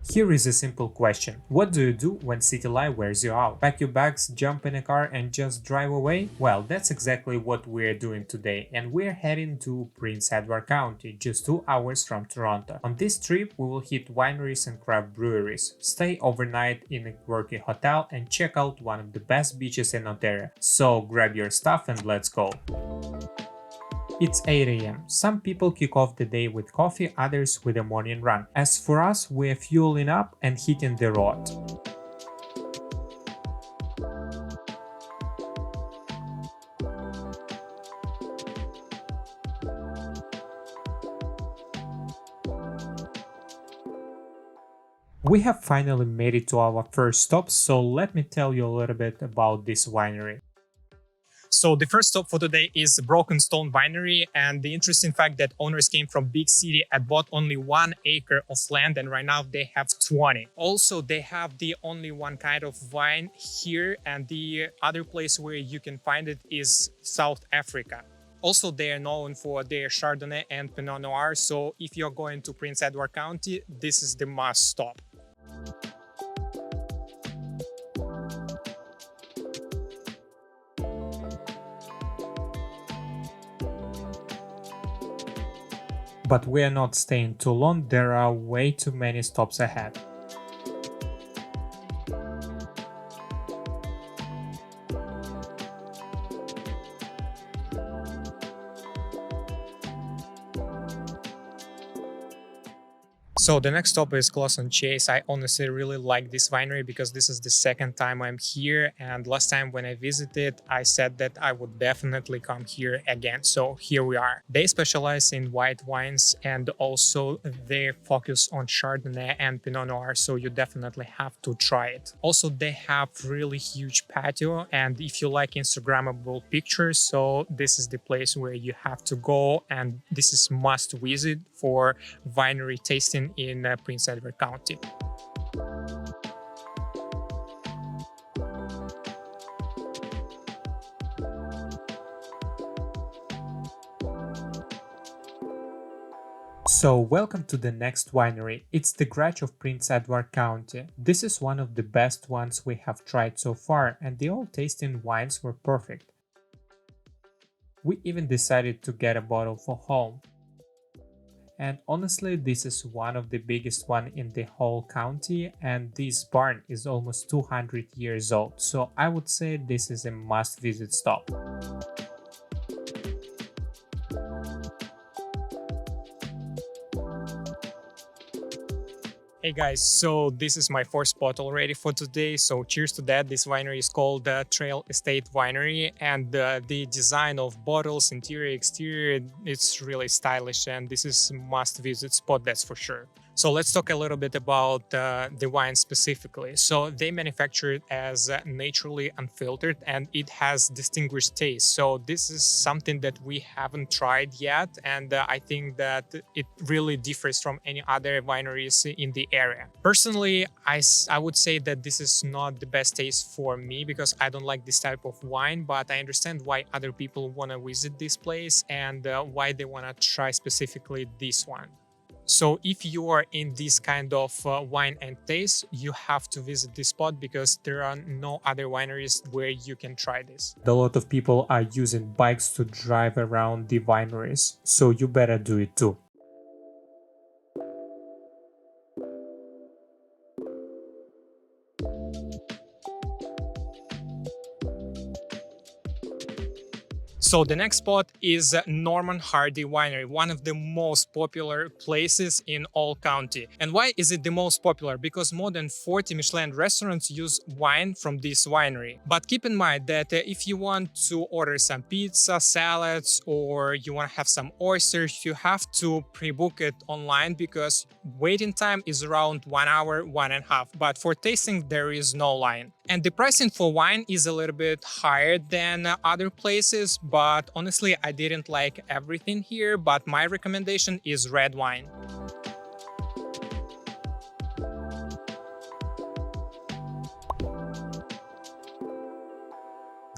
Here is a simple question. What do you do when city life wears you out? Pack your bags, jump in a car and just drive away? Well, that's exactly what we're doing today, and we're heading to Prince Edward County, just 2 hours from Toronto. On this trip, we will hit wineries and craft breweries, stay overnight in a quirky hotel and check out one of the best beaches in Ontario. So grab your stuff and let's go. It's 8 a.m. Some people kick off the day with coffee, others with a morning run. As for us, we're fueling up and hitting the road. We have finally made it to our first stop, so let me tell you a little bit about this winery. So the first stop for today is Broken Stone Winery, and the interesting fact that owners came from big city and bought only 1 acre of land, and right now they have 20. Also, they have the only one kind of wine here, and the other place where you can find it is South Africa. Also, they are known for their Chardonnay and Pinot Noir, so if you're going to Prince Edward County, this is the must stop. But we're not staying too long, there are way too many stops ahead. So the next stop is Close on Chase. I honestly really like this winery because this is the second time I'm here, and last time when I visited I said that I would definitely come here again, so here we are. They specialize in white wines and also they focus on Chardonnay and Pinot Noir, so you definitely have to try it. Also, they have really huge patio, and if you like Instagrammable pictures, so this is the place where you have to go, and this is must visit for winery tasting in Prince Edward County. So welcome to the next winery. It's the Gratch of Prince Edward County. This is one of the best ones we have tried so far, and the all tasting wines were perfect. We even decided to get a bottle for home. And honestly, this is one of the biggest one in the whole county, and this barn is almost 200 years old, so I would say this is a must visit stop. Hey guys, so this is my fourth spot already for today, so cheers to that. This winery is called Trail Estate Winery, and the design of bottles, interior, exterior, it's really stylish, and this is a must visit spot, that's for sure. So let's talk a little bit about the wine specifically. So they manufacture it as naturally unfiltered, and it has distinguished taste. So this is something that we haven't tried yet, and I think that it really differs from any other wineries in the area. Personally, I would say that this is not the best taste for me because I don't like this type of wine, but I understand why other people want to visit this place and why they want to try specifically this one. So if you are in this kind of wine and taste, you have to visit this spot because there are no other wineries where you can try this. A lot of people are using bikes to drive around the wineries, so you better do it too. So the next spot is Norman Hardy Winery, one of the most popular places in all county. And why is it the most popular? Because more than 40 Michelin restaurants use wine from this winery. But keep in mind that if you want to order some pizza, salads, or you want to have some oysters, you have to pre-book it online because waiting time is around 1 hour, 1.5. But for tasting, there is no line. And the pricing for wine is a little bit higher than other places, but honestly, I didn't like everything here, but my recommendation is red wine.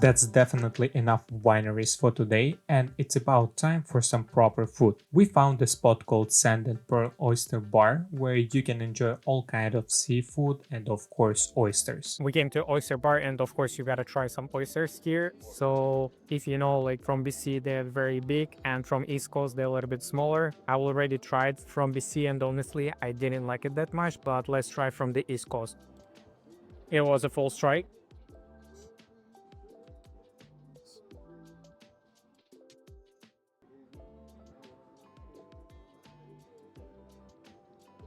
That's definitely enough wineries for today, and it's about time for some proper food. We found a spot called Sand and Pearl Oyster Bar where you can enjoy all kind of seafood and of course oysters. We came to oyster bar, and of course you gotta try some oysters here. So if you know, like from BC they're very big, and from East Coast they're a little bit smaller. I already tried from BC and honestly I didn't like it that much, but let's try from the East Coast. It was a full strike.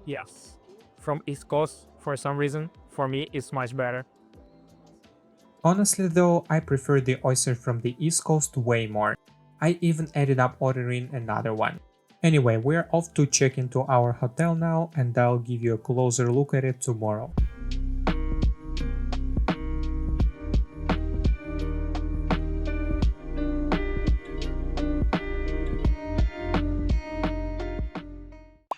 Yes, from East Coast for some reason for me it's much better. Honestly though, I prefer the oyster from the East Coast way more. I even ended up ordering another one. Anyway, we're off to check into our hotel now and I'll give you a closer look at it tomorrow.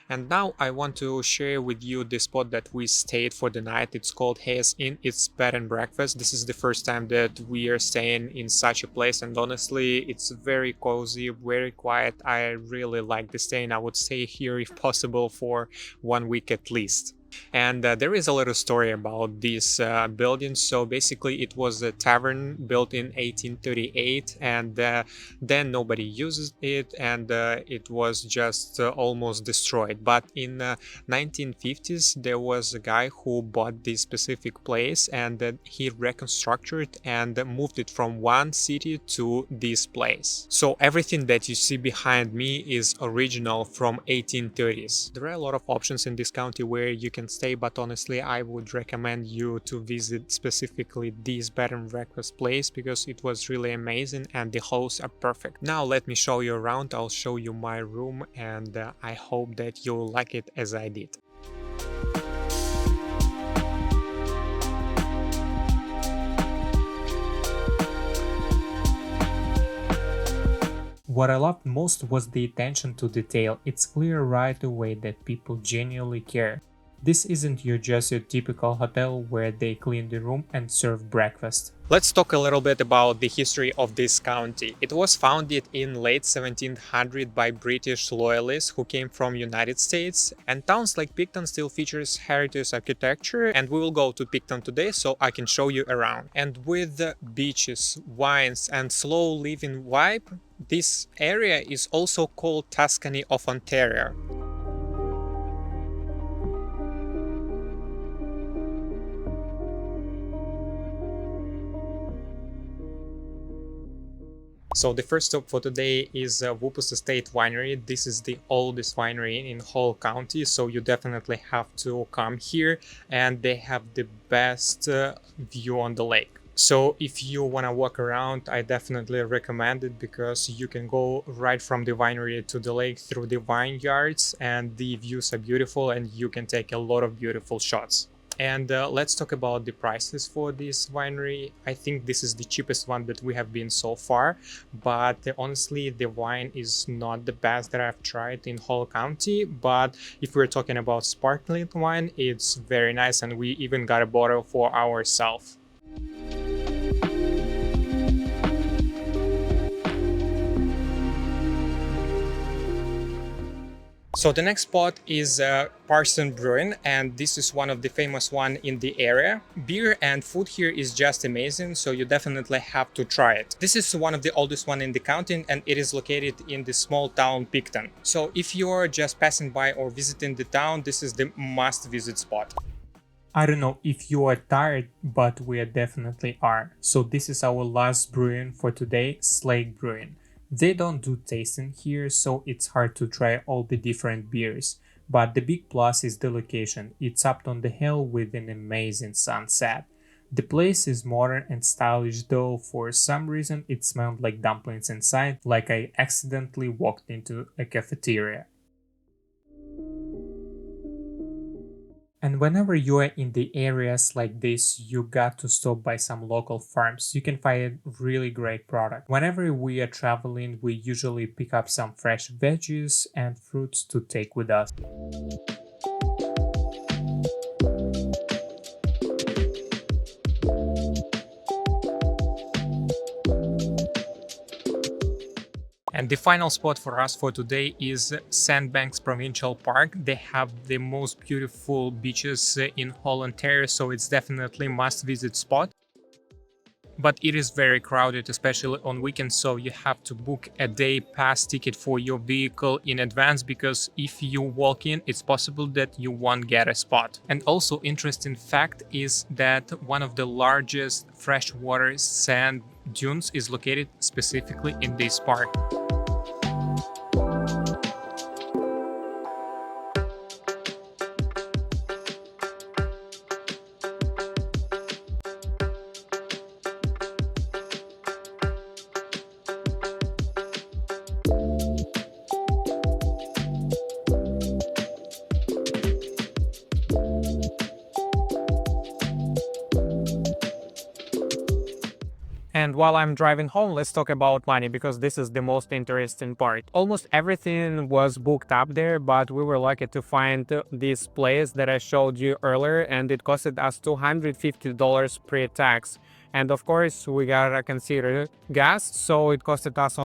And now I want to share with you the spot that we stayed for the night. It's called Hayes Inn. It's bed and breakfast. This is the first time that we are staying in such a place, and honestly it's very cozy, very quiet. I really like the stay and I would stay here if possible for 1 week at least. And there is a little story about this building. So basically it was a tavern built in 1838, and then nobody uses it, and it was just almost destroyed. But in 1950s there was a guy who bought this specific place, and he reconstructed and moved it from one city to this place. So everything that you see behind me is original from 1830s. There are a lot of options in this county where you can stay, but honestly I would recommend you to visit specifically this bed and breakfast place because it was really amazing and the hosts are perfect. Now let me show you around. I'll show you my room, and I hope that you'll like it as I did. What I loved most was the attention to detail. It's clear right away that people genuinely care. This isn't just your typical hotel where they clean the room and serve breakfast. Let's talk a little bit about the history of this county. It was founded in late 1700 by British loyalists who came from United States, and towns like Picton still features heritage architecture, and we will go to Picton today so I can show you around. And with the beaches, wines and slow living vibe, this area is also called Tuscany of Ontario. So the first stop for today is Vupus Estate Winery. This is the oldest winery in whole county, so you definitely have to come here, and they have the best view on the lake. So if you want to walk around, I definitely recommend it because you can go right from the winery to the lake through the vineyards, and the views are beautiful and you can take a lot of beautiful shots. And let's talk about the prices for this winery. I think this is the cheapest one that we have been so far, but honestly the wine is not the best that I've tried in whole county. But if we're talking about sparkling wine, it's very nice, and we even got a bottle for ourselves. So the next spot is Parson Brewing, and this is one of the famous one in the area. Beer and food here is just amazing, so you definitely have to try it. This is one of the oldest one in the county, and it is located in the small town Picton. So if you're just passing by or visiting the town, this is the must visit spot. I don't know if you are tired, but we definitely are. So this is our last brewing for today, Slake Brewing. They don't do tasting here, so it's hard to try all the different beers. But the big plus is the location. It's up on the hill with an amazing sunset. The place is modern and stylish, though for some reason it smelled like dumplings inside, like I accidentally walked into a cafeteria. And whenever you are in the areas like this, you got to stop by some local farms. You can find a really great product. Whenever we are traveling, we usually pick up some fresh veggies and fruits to take with us. And the final spot for us for today is Sandbanks Provincial Park. They have the most beautiful beaches in whole Ontario, so it's definitely must visit spot. But it is very crowded, especially on weekends, so you have to book a day pass ticket for your vehicle in advance, because if you walk in, it's possible that you won't get a spot. And also interesting fact is that one of the largest freshwater sand dunes is located specifically in this park. And while I'm driving home, let's talk about money, because this is the most interesting part. Almost everything was booked up there, but we were lucky to find this place that I showed you earlier, and it costed us $250 pre-tax. And of course, we gotta consider gas, so it costed us